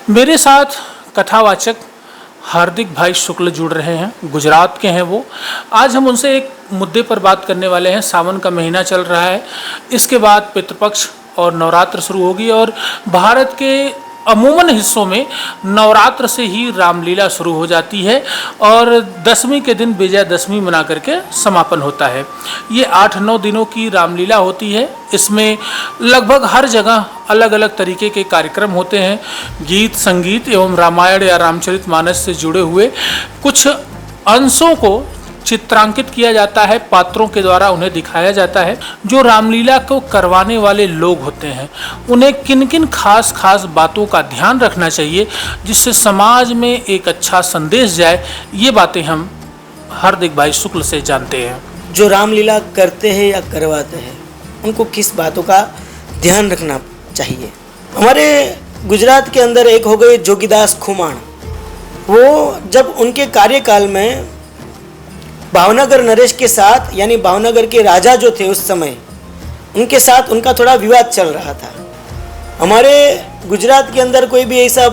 मेरे साथ कथावाचक हार्दिक भाई शुक्ल जुड़ रहे हैं, गुजरात के हैं वो। आज हम उनसे एक मुद्दे पर बात करने वाले हैं। सावन का महीना चल रहा है, इसके बाद पितृपक्ष और नवरात्र शुरू होगी और भारत के अमूमन हिस्सों में नवरात्र से ही रामलीला शुरू हो जाती है और दशमी के दिन विजयदशमी मना करके समापन होता है। ये 8-9 दिनों की रामलीला होती है। इसमें लगभग हर जगह अलग अलग तरीके के कार्यक्रम होते हैं। गीत संगीत एवं रामायण या रामचरितमानस से जुड़े हुए कुछ अंशों को चित्रांकित किया जाता है, पात्रों के द्वारा उन्हें दिखाया जाता है। जो रामलीला को करवाने वाले लोग होते हैं उन्हें किन किन खास बातों का ध्यान रखना चाहिए जिससे समाज में एक अच्छा संदेश जाए, ये बातें हम हार्दिक भाई शुक्ल से जानते हैं। जो रामलीला करते हैं या करवाते हैं उनको किस बातों का ध्यान रखना चाहिए। हमारे गुजरात के अंदर एक हो गए जोगीदास खुमाण। वो जब उनके कार्यकाल में भावनगर नरेश के साथ, यानी भावनगर के राजा जो थे उस समय, उनके साथ उनका थोड़ा विवाद चल रहा था। हमारे गुजरात के अंदर कोई भी ऐसा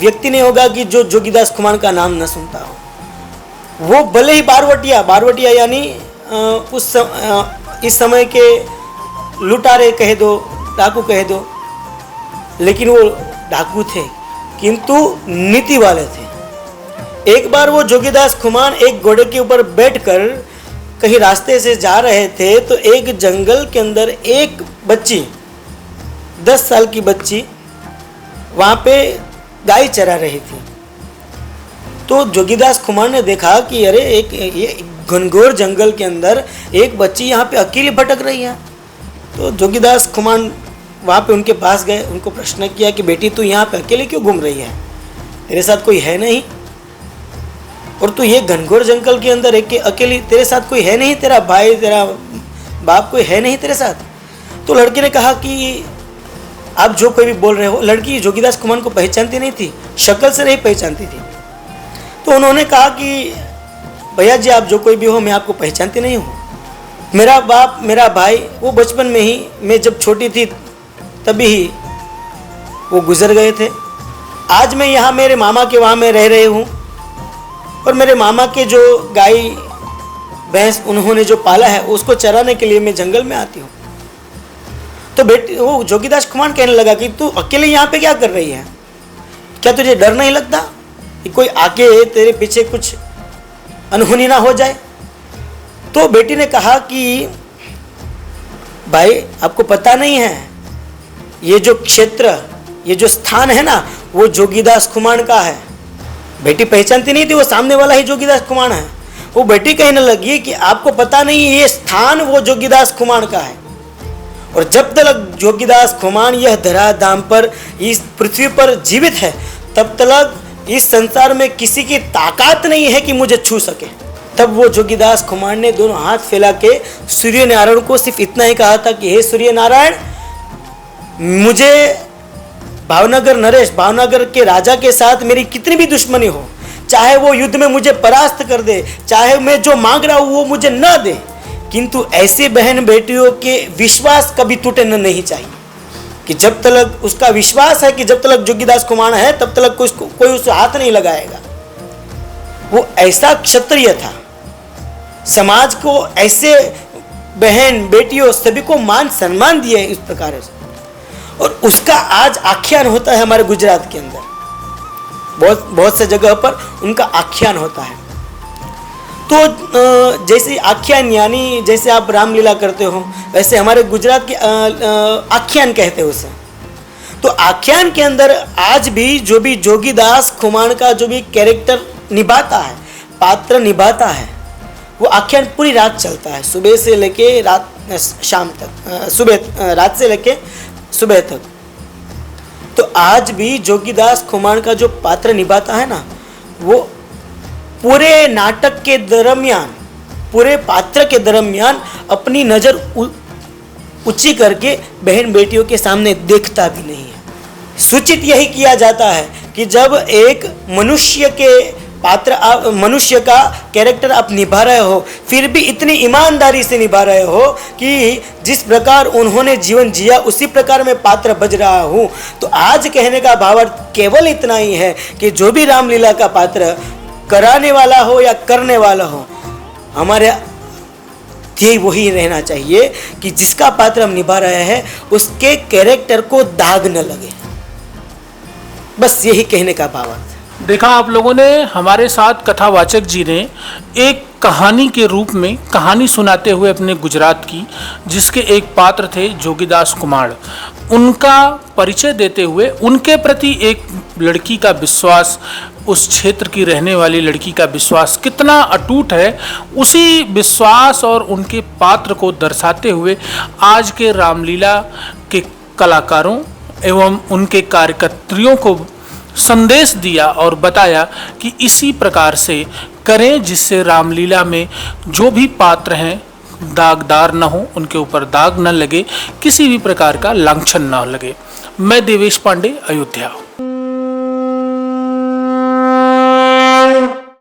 व्यक्ति नहीं होगा कि जो जोगीदास खुमाण का नाम न सुनता हो। वो भले ही बारवटिया यानी इस समय के लुटारे कह दो, डाकू कह दो, लेकिन वो डाकू थे किंतु नीति वाले थे। एक बार वो जोगीदास खुमाण एक घोड़े के ऊपर बैठकर कहीं रास्ते से जा रहे थे तो एक जंगल के अंदर एक बच्ची, 10 साल की बच्ची, वहाँ पे गाय चरा रही थी। तो जोगीदास खुमाण ने देखा कि अरे ये घनघोर जंगल के अंदर एक बच्ची यहाँ पे अकेली भटक रही है। तो जोगीदास खुमाण वहाँ पे उनके पास गए, उनको प्रश्न किया कि बेटी तू यहाँ पे अकेले क्यों घूम रही है, तेरे साथ कोई है नहीं, और तू ये घनघोर जंगल के अंदर एक अकेली, तेरे साथ कोई है नहीं, तेरा भाई तेरा बाप कोई है नहीं तेरे साथ। तो लड़की ने कहा कि आप जो कोई भी बोल रहे हो। लड़की जोगीदास खुमाण को पहचानती नहीं थी, शक्ल से नहीं पहचानती थी। तो उन्होंने कहा कि भैया जी आप जो कोई भी हो, मैं आपको पहचानती नहीं हूँ। मेरा बाप मेरा भाई वो बचपन में ही, मैं जब छोटी थी तभी ही वो गुजर गए थे। आज मैं यहाँ मेरे मामा के वहाँ मैं रह रही हूँ और मेरे मामा के जो गाय भैंस उन्होंने जो पाला है उसको चराने के लिए मैं जंगल में आती हूँ। तो बेटी वो जोगीदास खुमाण कहने लगा कि तू अकेले यहाँ पे क्या कर रही है, क्या तुझे डर नहीं लगता कि कोई आके तेरे पीछे कुछ अनहोनी ना हो जाए। तो बेटी ने कहा कि भाई आपको पता नहीं है, ये जो क्षेत्र, ये जो स्थान है ना, वो जोगीदास खुमाण का है। बेटी पहचानती नहीं थी वो सामने वाला ही जोगीदास खुमाण है। वो बेटी कहने लगी कि आपको पता नहीं ये स्थान वो जोगीदास खुमाण का है, और जब तक जोगीदास खुमाण यह धराधाम पर इस पृथ्वी पर जीवित है तब तक इस संसार में किसी की ताकत नहीं है कि मुझे छू सके। तब वो जोगीदास खुमाण ने दोनों हाथ फैला के सूर्य नारायण को सिर्फ इतना ही कहा था कि हे सूर्य नारायण, मुझे भावनगर नरेश, भावनगर के राजा के साथ मेरी कितनी भी दुश्मनी हो, चाहे वो युद्ध में मुझे परास्त कर दे, चाहे मैं जो मांग रहा हूँ वो मुझे न दे, किंतु ऐसे बहन बेटियों के विश्वास कभी टूटे नहीं चाहिए। कि जब तक उसका विश्वास है कि जब तक जोगीदास खुमाण है तब तक कोई उसे हाथ नहीं लगाएगा। वो ऐसा क्षत्रिय था, समाज को ऐसे बहन बेटियों सभी को मान सम्मान दिए इस प्रकार से, और उसका आज आख्यान होता है हमारे गुजरात के अंदर। बहुत से जगह पर उनका आख्यान होता है। तो जैसे आख्यान यानी जैसे आप रामलीला करते हो वैसे हमारे गुजरात के आख्यान कहते हैं उसे। तो आख्यान के अंदर आज भी जो भी जोगीदास खुमाण का जो भी कैरेक्टर निभाता है, पात्र निभाता है, वो आख्यान पूरी रात चलता है, सुबह से लेके रात शाम तक, रात से लेके सुबह तक। तो आज भी जोगीदास खुमाण का जो पात्र निभाता है ना, वो पूरे नाटक के दरमियान, पूरे पात्र के दरमियान अपनी नज़र ऊंची करके बहन बेटियों के सामने देखता भी नहीं है। सूचित यही किया जाता है कि जब एक मनुष्य के पात्र मनुष्य का कैरेक्टर आप निभा रहे हो, फिर भी इतनी ईमानदारी से निभा रहे हो कि जिस प्रकार उन्होंने जीवन जिया उसी प्रकार मैं पात्र बज रहा हूँ। तो आज कहने का भावार्थ केवल इतना ही है कि जो भी रामलीला का पात्र कराने वाला हो या करने वाला हो, हमारे ध्येय वही रहना चाहिए कि जिसका पात्र हम निभा रहे हैं उसके कैरेक्टर को दाग न लगे। बस यही कहने का भावार्थ। देखा आप लोगों ने, हमारे साथ कथावाचक जी ने एक कहानी के रूप में कहानी सुनाते हुए अपने गुजरात की, जिसके एक पात्र थे जोगीदास कुमार, उनका परिचय देते हुए उनके प्रति एक लड़की का विश्वास, उस क्षेत्र की रहने वाली लड़की का विश्वास कितना अटूट है, उसी विश्वास और उनके पात्र को दर्शाते हुए आज के रामलीला के कलाकारों एवं उनके कार्यकर्त्रियों को संदेश दिया और बताया कि इसी प्रकार से करें जिससे रामलीला में जो भी पात्र हैं दागदार न हो, उनके ऊपर दाग न लगे, किसी भी प्रकार का लांछन न लगे। मैं देवेश पांडे, अयोध्या।